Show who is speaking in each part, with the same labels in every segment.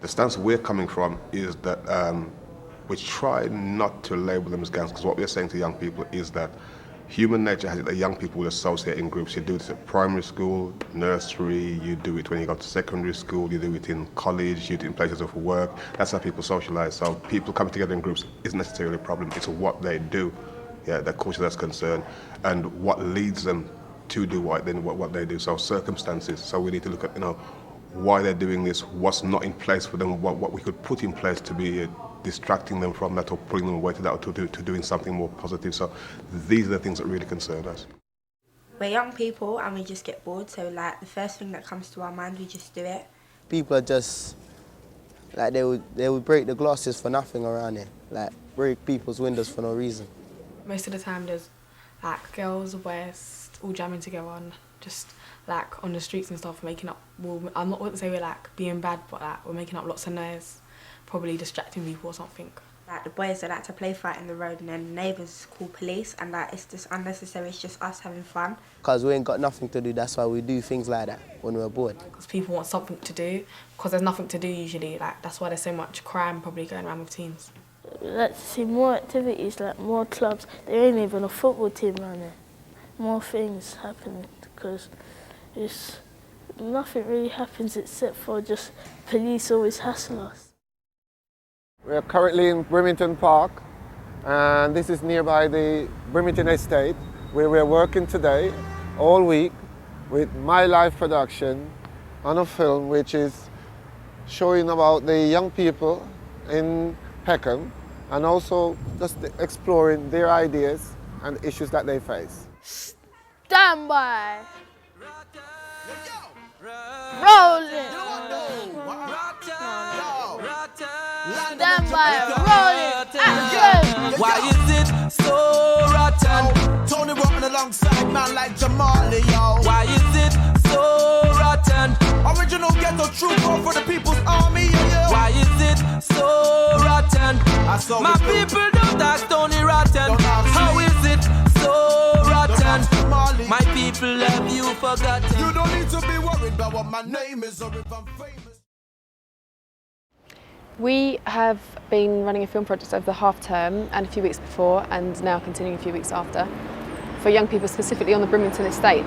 Speaker 1: The stance we're coming from is that we try not to label them as gangs, because what we're saying to young people is that human nature has it that young people will associate in groups. You do this at primary school, nursery, you do it when you go to secondary school, you do it in college, you do it in places of work. That's how people socialise. So people coming together in groups isn't necessarily a problem. It's what they do, that culture that's concerned, and what leads them to do what they do. So circumstances. So we need to look at why they're doing this, what's not in place for them, what we could put in place to be distracting them from that or pulling them away to that, or to doing something more positive. So these are the things that really concern us.
Speaker 2: We're young people and we just get bored, so the first thing that comes to our mind, we just do it.
Speaker 3: People are just, they would break the glasses for nothing around here, break people's windows for no reason.
Speaker 4: Most of the time there's girls, boys, all jamming together and just on the streets and stuff, making up, I wouldn't say we're being bad, but we're making up lots of noise, probably distracting people or something.
Speaker 2: The boys, they like to play fight in the road, and then neighbours call police, and it's just unnecessary. It's just us having fun.
Speaker 3: Because we ain't got nothing to do, that's why we do things like that when we're bored.
Speaker 4: Because people want something to do, because there's nothing to do usually. That's why there's so much crime probably going around with teens.
Speaker 5: We'd like to see more activities, more clubs. There ain't even a football team around there. More things happening, because nothing really happens except for just police always hassle us.
Speaker 6: We are currently in Brimington Park, and this is nearby the Brimington Estate, where we're working today, all week, with My Life production on a film which is showing about the young people in Peckham, and also just exploring their ideas and issues that they face.
Speaker 5: Stand by. Rolling. Stand by, rolling, action.
Speaker 7: Why is it so rotten? Tony Rotten alongside man like Jamali, yo. Why is it so rotten? Original ghetto trooper for the people's army, yo. Why is it so rotten? My people don't ask Tony Rotten. How is it so rotten? My people have you forgotten. You don't need to be worried about what my name is or if I'm famous.
Speaker 8: We have been running a film project over the half term and a few weeks before, and now continuing a few weeks after, for young people specifically on the Brimington Estate,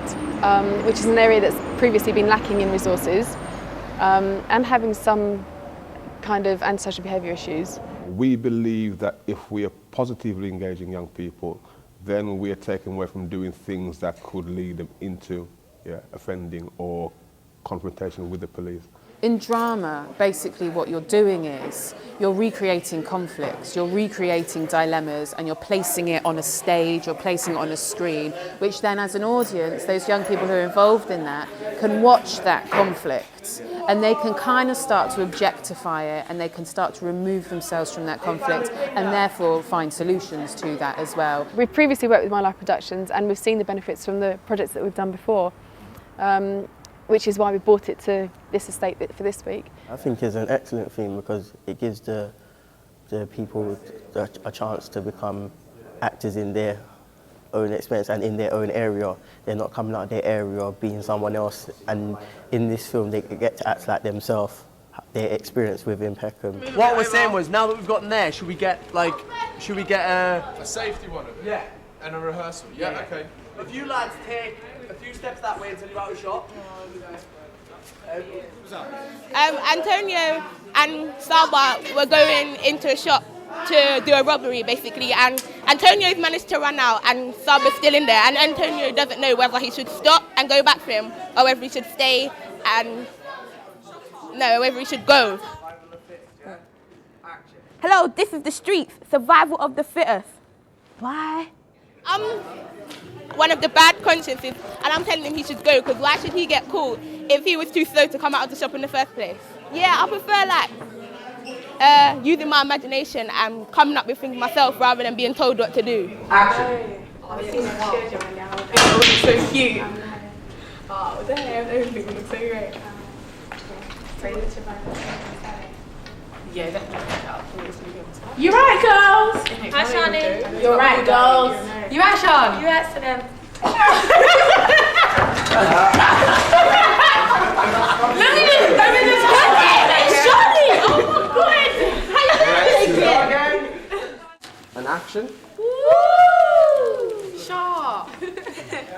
Speaker 8: which is an area that's previously been lacking in resources and having some kind of antisocial behaviour issues.
Speaker 1: We believe that if we are positively engaging young people, then we are taken away from doing things that could lead them into offending or confrontation with the police.
Speaker 9: In drama, basically what you're doing is you're recreating conflicts, you're recreating dilemmas, and you're placing it on a stage, you're placing it on a screen, which then as an audience, those young people who are involved in that can watch that conflict and they can kind of start to objectify it, and they can start to remove themselves from that conflict and therefore find solutions to that as well.
Speaker 8: We've previously worked with My Life Productions and we've seen the benefits from the projects that we've done before. Which is why we brought it to this estate for this week.
Speaker 3: I think it's an excellent thing because it gives the people a chance to become actors in their own experience and in their own area. They're not coming out of their area being someone else, and in this film they get to act like themselves, their experience within Peckham.
Speaker 10: What we're saying was, now that we've gotten there, should we get a
Speaker 11: safety one?
Speaker 10: Yeah.
Speaker 11: And a rehearsal? Yeah, okay.
Speaker 10: If you lads take a few steps that way until you're out of shot.
Speaker 12: Antonio and Saba were going into a shop to do a robbery basically, and Antonio's managed to run out and Saba's still in there, and Antonio doesn't know whether he should stop and go back for him or whether he should stay and whether he should go. Hello, this is the streets, survival of the fittest. Why? One of the bad consciences, and I'm telling him he should go, because why should he get caught if he was too slow to come out of the shop in the first place? Yeah, I prefer using my imagination and coming up with things myself rather than being told what to do.
Speaker 4: Action. Oh, it's so cute. Oh, the hair, everything looks so great. Yeah, definitely.
Speaker 12: You're right, girls.
Speaker 4: Hi, Shani.
Speaker 12: You're right, girls.
Speaker 4: You right, Sean?
Speaker 12: You right to them.
Speaker 4: Look at this! It's Shani! Oh
Speaker 10: action.
Speaker 4: Sharp!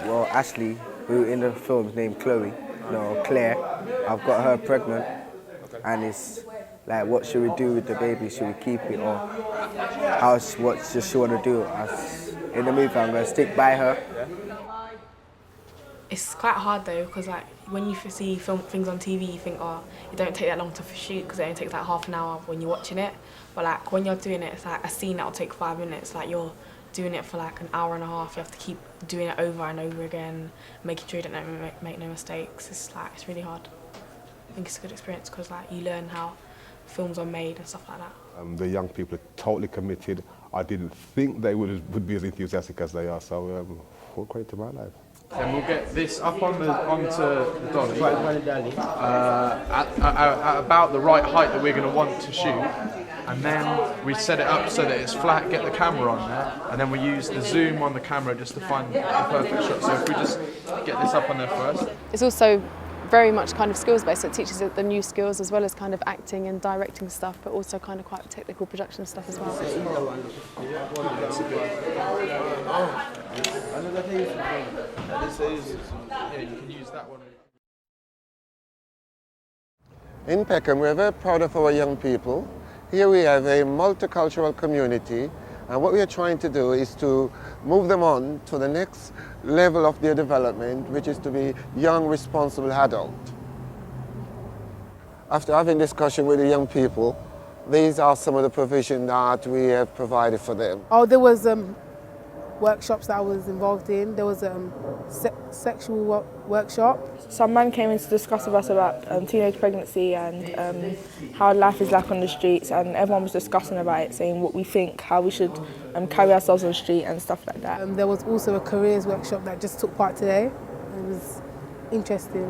Speaker 13: Well, Ashley, who in the film is named Chloe, no, Claire, I've got her pregnant, and it's like, what should we do with the baby? Should we keep it, or what does she want to do? In the movie, I'm going to stick by her.
Speaker 4: It's quite hard though, because like when you see things on TV, you think, oh, it don't take that long to shoot because it only takes like half an hour when you're watching it. But like when you're doing it, it's like a scene that'll take 5 minutes. Like you're doing it for like an hour and a half. You have to keep doing it over and over again, making sure you don't make no mistakes. It's really hard. I think it's a good experience because like you learn how films are made and stuff like that.
Speaker 1: The young people are totally committed. I didn't think they would be as enthusiastic as they are. So full credit to my life.
Speaker 11: And we'll get this up onto the dolly at about the right height that we're going to want to shoot, and then we set it up so that it's flat, get the camera on there, and then we use the zoom on the camera just to find the perfect shot. So if we just get this up on there first.
Speaker 8: It's also very much kind of skills based, so it teaches the new skills as well as kind of acting and directing stuff, but also kind of quite technical production stuff as well.
Speaker 6: In Peckham, we're very proud of our young people. Here we have a multicultural community, and what we are trying to do is to move them on to the next level of their development, which is to be young, responsible adult. After having discussion with the young people, these are some of the provision that we have provided for them.
Speaker 14: Oh, there was workshops that I was involved in. There was a sexual workshop.
Speaker 15: Some man came in to discuss with us about teenage pregnancy and how life is like on the streets, and everyone was discussing about it, saying what we think, how we should carry ourselves on the street and stuff like that.
Speaker 14: There was also a careers workshop that just took part today. It was interesting.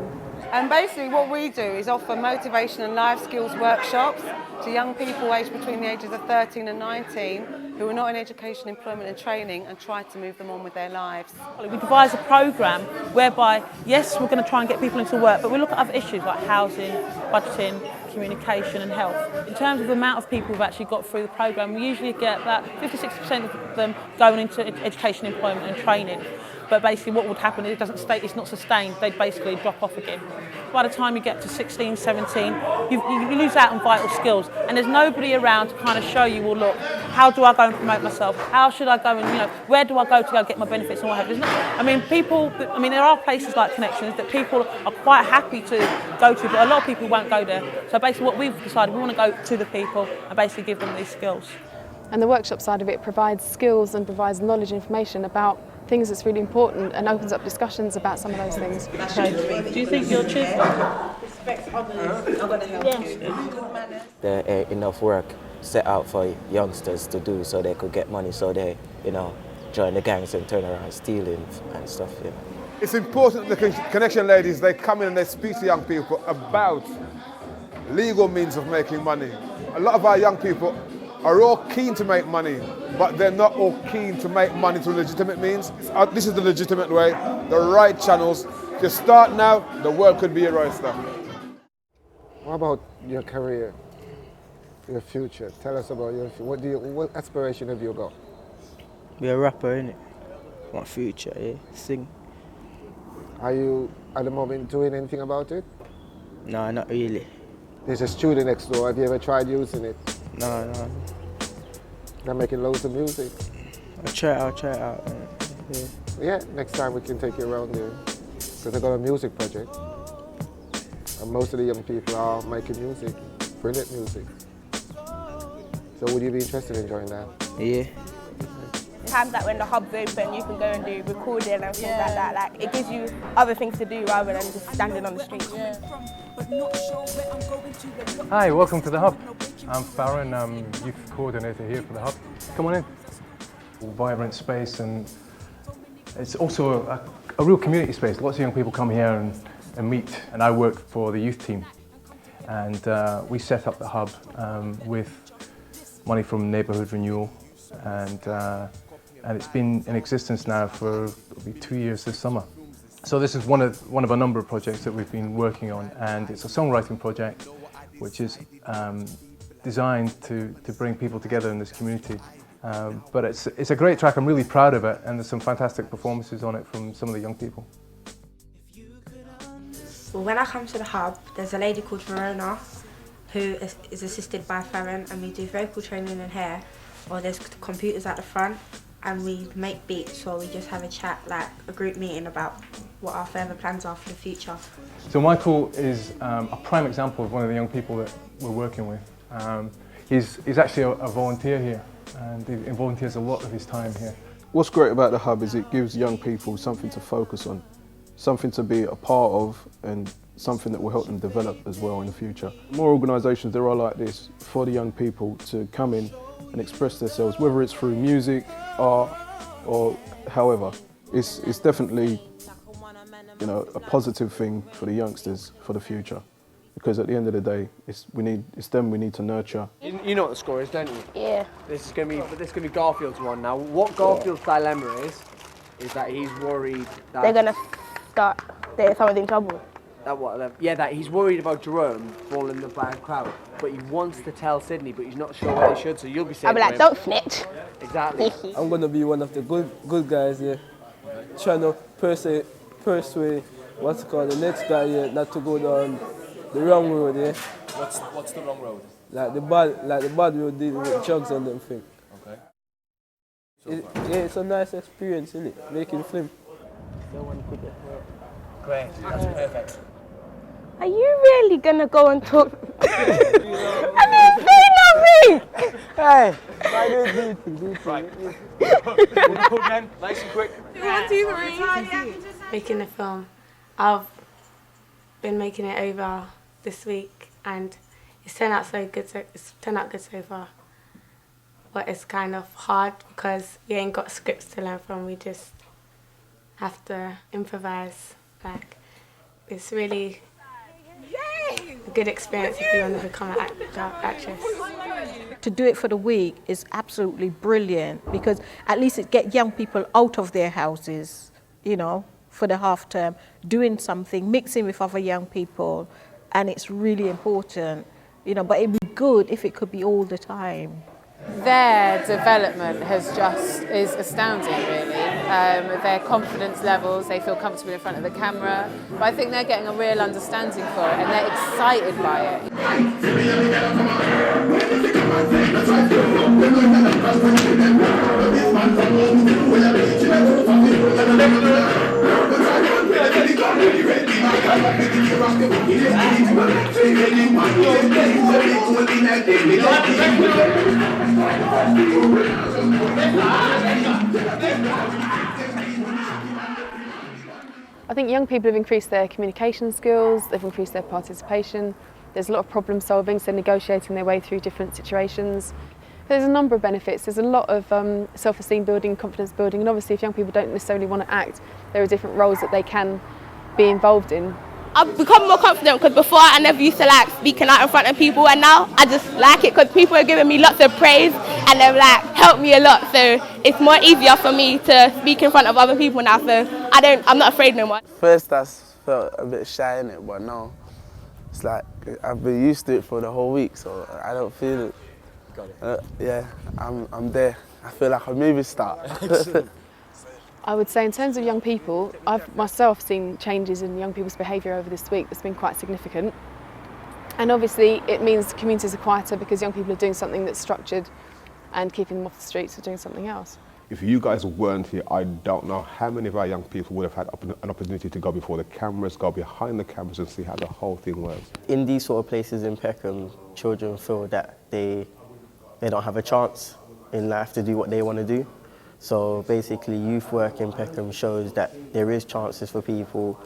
Speaker 16: And basically what we do is offer motivation and life skills workshops to young people aged between the ages of 13 and 19 who are not in education, employment and training, and try to move them on with their lives.
Speaker 17: We devise a programme whereby, yes, we're going to try and get people into work, but we look at other issues like housing, budgeting, communication and health. In terms of the amount of people who've actually got through the programme, we usually get about 50-60% of them going into education, employment and training. But basically what would happen is it doesn't stay, it's not sustained, they'd basically drop off again. By the time you get to 16, 17, you lose out on vital skills, and there's nobody around to kind of show you, well look, how do I go and promote myself? How should I go and, where do I go to go get my benefits and what have you? There are places like Connections that people are quite happy to go to, but a lot of people won't go there. So basically what we've decided, we want to go to the people and basically give them these skills.
Speaker 8: And the workshop side of it provides skills and provides knowledge and information about things that's really important and opens up discussions about some of those things.
Speaker 17: Okay. Do you think you're truthful?
Speaker 15: Respect others. I'm going to help you. Good manners.
Speaker 18: There ain't enough work set out for youngsters to do so they could get money, so they, join the gangs and turn around stealing and stuff,
Speaker 1: It's important that the Connection ladies, they come in and they speak to young people about legal means of making money. A lot of our young people are all keen to make money, but they're not all keen to make money through legitimate means. This is the legitimate way, the right channels. If you start now, the world could be your oyster.
Speaker 6: What about your career, your future? Tell us about what aspiration have you got?
Speaker 3: Be a rapper, innit? Want future, yeah? Sing.
Speaker 6: Are you at the moment doing anything about it?
Speaker 3: No, not really.
Speaker 6: There's a studio next door. Have you ever tried using it?
Speaker 3: No.
Speaker 6: They're making loads of music.
Speaker 3: I'll try it out.
Speaker 6: Yeah, next time we can take you around there. Because I've got a music project. And most of the young people are making music, brilliant music. So would you be interested in joining that?
Speaker 3: Yeah.
Speaker 15: Times like when the hub's open, you can go and do recording and things like that. Like, it gives you other things to do rather than just standing on the street.
Speaker 19: Hi, welcome to the Hub. I'm Farron, I'm youth coordinator here for the Hub. Come on in. Vibrant space, and it's also a real community space. Lots of young people come here and meet, and I work for the youth team. And we set up the Hub with money from Neighbourhood Renewal, and it's been in existence now for it'll be 2 years this summer. So this is one of a number of projects that we've been working on, and it's a songwriting project which is designed to bring people together in this community But it's a great track. I'm really proud of it, and there's some fantastic performances on it from some of the young people.
Speaker 2: Well, when I come to the hub, there's a lady called Verona who is assisted by Farron, and we do vocal training in here, or there's computers at the front, and we make beats, or we just have a chat, like a group meeting about what our further plans are for the future.
Speaker 19: So Michael is a prime example of one of the young people that we're working with. He's actually a volunteer here, and he volunteers a lot of his time here.
Speaker 20: What's great about the hub is it gives young people something to focus on, something to be a part of, and something that will help them develop as well in the future. More organisations there are like this for the young people to come in and express themselves, whether it's through music, art, or however. It's definitely, you know, a positive thing for the youngsters for the future, because at the end of the day, it's them we need to nurture.
Speaker 10: You know what the score is, don't you?
Speaker 5: Yeah.
Speaker 10: This is going to be Garfield's one now. What Garfield's dilemma is that he's worried that
Speaker 5: They're gonna start. There's someone in trouble.
Speaker 10: that he's worried about Jerome falling in the bad crowd, but he wants to tell Sydney, but he's not sure where he should. So you'll be saying,
Speaker 5: I'll be like, don't snitch.
Speaker 10: Exactly.
Speaker 21: I'm gonna be one of the good guys here, trying to persuade the next guy here not to go down the wrong road here.
Speaker 22: What's the wrong road?
Speaker 21: Like the bad road dealing with drugs and them things.
Speaker 22: Okay.
Speaker 21: It's a nice experience, isn't it? Making film.
Speaker 10: Great, that's perfect.
Speaker 5: Are you really gonna go and talk? I mean, say nothing!
Speaker 21: Hey!
Speaker 10: Right. We'll again, nice and quick.
Speaker 4: 1, 2, 3. Making a film. I've been making it over this week, and it's turned out good so far. But it's kind of hard because we ain't got scripts to learn from. We just have to improvise. Like, it's really a good experience if you want to become an actress.
Speaker 23: To do it for the week is absolutely brilliant, because at least it gets young people out of their houses, you know, for the half term, doing something, mixing with other young people, and it's really important, you know, but it'd be good if it could be all the time.
Speaker 9: Their development is astounding, really. Their confidence levels, they feel comfortable in front of the camera, but I think they're getting a real understanding for it, and they're excited by it.
Speaker 8: I think young people have increased their communication skills, they've increased their participation, there's a lot of problem solving, so negotiating their way through different situations. There's a number of benefits, there's a lot of self-esteem building, confidence building, and obviously if young people don't necessarily want to act, there are different roles that they can be involved in.
Speaker 12: I've become more confident because before I never used to like speaking out in front of people, and now I just like it because people are giving me lots of praise and they've like helped me a lot, so it's more easier for me to speak in front of other people now, so I'm not afraid no more.
Speaker 21: First I felt a bit shy in it, but now it's like I've been used to it for the whole week, so I don't feel it. Got it. Yeah, I'm there. I feel like a movie star.
Speaker 8: I would say in terms of young people, I've myself seen changes in young people's behaviour over this week that's been quite significant. And obviously it means communities are quieter because young people are doing something that's structured and keeping them off the streets or doing something else.
Speaker 1: If you guys weren't here, I don't know how many of our young people would have had an opportunity to go before the cameras, go behind the cameras and see how the whole thing works.
Speaker 3: In these sort of places in Peckham, children feel that they don't have a chance in life to do what they want to do. So basically youth work in Peckham shows that there is chances for people,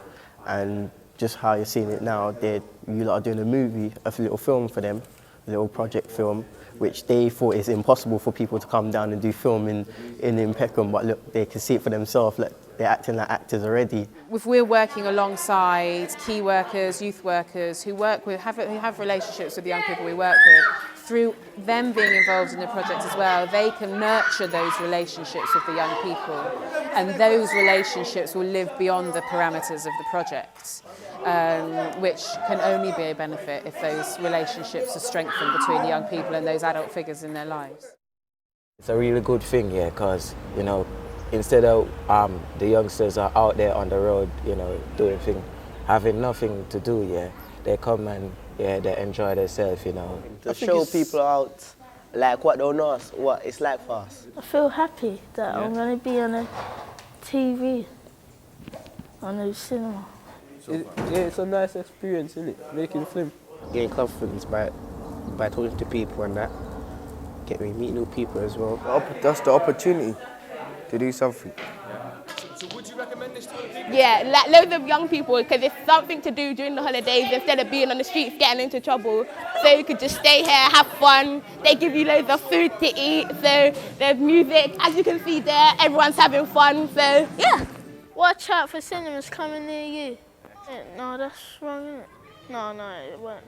Speaker 3: and just how you're seeing it now, you lot are doing a movie, a little film for them, a little project film, which they thought is impossible for people to come down and do film in Peckham, but look, they can see it for themselves, like, they're acting like actors already.
Speaker 9: If we're working alongside key workers, youth workers who have relationships with the young people we work with, through them being involved in the project as well, they can nurture those relationships with the young people, and those relationships will live beyond the parameters of the project, which can only be a benefit if those relationships are strengthened between young people and those adult figures in their lives.
Speaker 18: It's a really good thing, yeah, because, you know, instead of the youngsters are out there on the road, you know, doing things, having nothing to do, yeah, they come and, yeah, they enjoy themselves, you know.
Speaker 21: To show people out, like, what they know us, what it's like for us.
Speaker 5: I feel happy that I'm going to be on a TV, on a cinema.
Speaker 21: It's a nice experience, isn't it? Making film. Gain confidence by talking to people and that. Get me meet new people as well. That's the opportunity to do something.
Speaker 22: So would you recommend this to other people?
Speaker 12: Yeah, like loads of young people, because it's something to do during the holidays instead of being on the streets getting into trouble. So you could just stay here, have fun. They give you loads of food to eat. So there's music, as you can see there, everyone's having fun. So yeah.
Speaker 5: Watch out for cinemas coming near you. No, that's wrong, isn't it? No, it won't.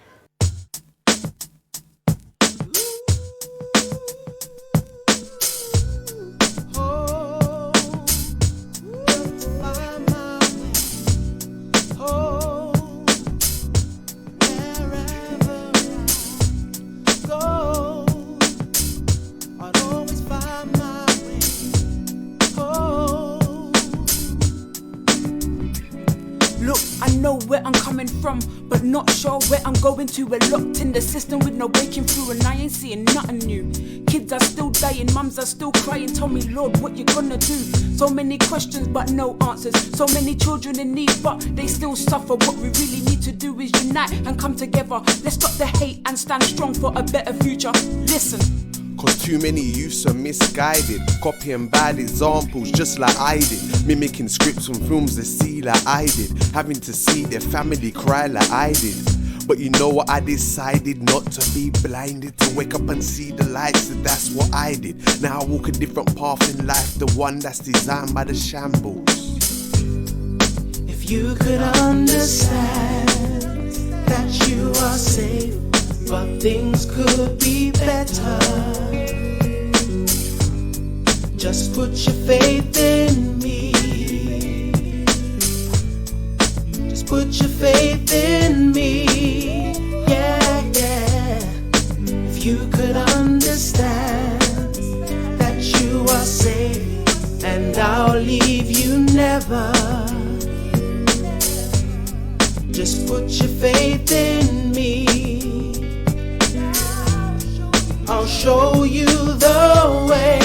Speaker 7: Know where I'm coming from, but not sure where I'm going to. We're locked in the system with no breaking through, and I ain't seeing nothing new. Kids are still dying, mums are still crying. Tell me, Lord, what you gonna do? So many questions, but no answers. So many children in need, but they still suffer. What we really need to do is unite and come together. Let's stop the hate and stand strong for a better future. Listen.
Speaker 11: Cause too many youths are misguided, copying bad examples just like I did, mimicking scripts from films they see like I did, having to see their family cry like I did. But you know what, I decided not to be blinded, to wake up and see the lights, and that's what I did. Now I walk a different path in life, the one that's designed by the shambles.
Speaker 13: If you could understand that you are safe, but things could be better. Just put your faith in me. Just put your faith in me. Yeah. If you could understand that you are safe and I'll leave you never. Just put your faith in me. I'll show you the way.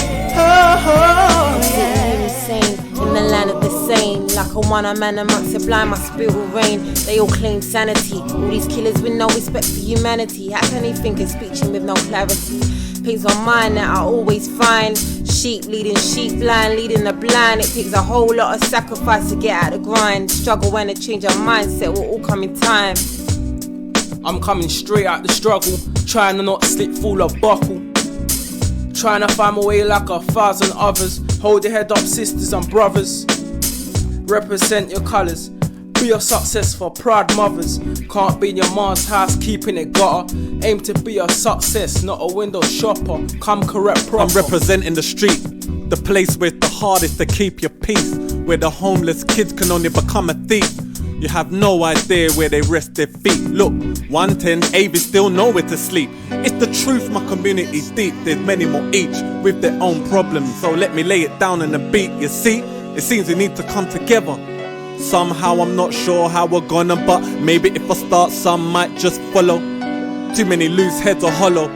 Speaker 24: In the land of the same, like a one-man amongst the blind, my spirit will reign. They all claim sanity. All these killers with no respect for humanity. How can they think and speaking with no clarity? Pains on mine that I always find. Sheep leading sheep blind, leading the blind. It takes a whole lot of sacrifice to get out of the grind. Struggle and a change of mindset will all come in time.
Speaker 25: I'm coming straight out the struggle, trying to not slip full of buckle. Trying to find my way like 1,000 others. Hold your head up, sisters and brothers. Represent your colours. Be a success for proud mothers. Can't be in your mom's house, keeping it gutter. Aim to be a success, not a window shopper. Come correct proper.
Speaker 26: I'm representing the street, the place where it's the hardest to keep your peace, where the homeless kids can only become a thief. You have no idea where they rest their feet. Look, 110, Avis still nowhere to sleep. It's the truth, my community's deep. There's many more each with their own problems. So let me lay it down on the beat. You see, it seems we need to come together. Somehow I'm not sure how we're gonna, but maybe if I start, some might just follow. Too many loose heads are hollow.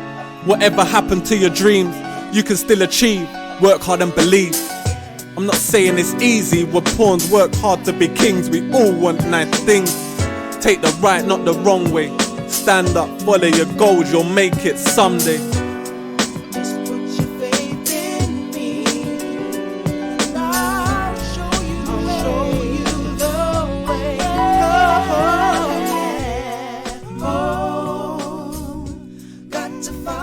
Speaker 26: Whatever happened to your dreams, you can still achieve. Work hard and believe. I'm not saying it's easy, we're pawns, work hard to be kings. We all want nice things. Take the right, not the wrong way. Stand up, follow your goals, you'll make it someday.
Speaker 13: Just put your faith in me. And I'll show you the way. Oh, got to find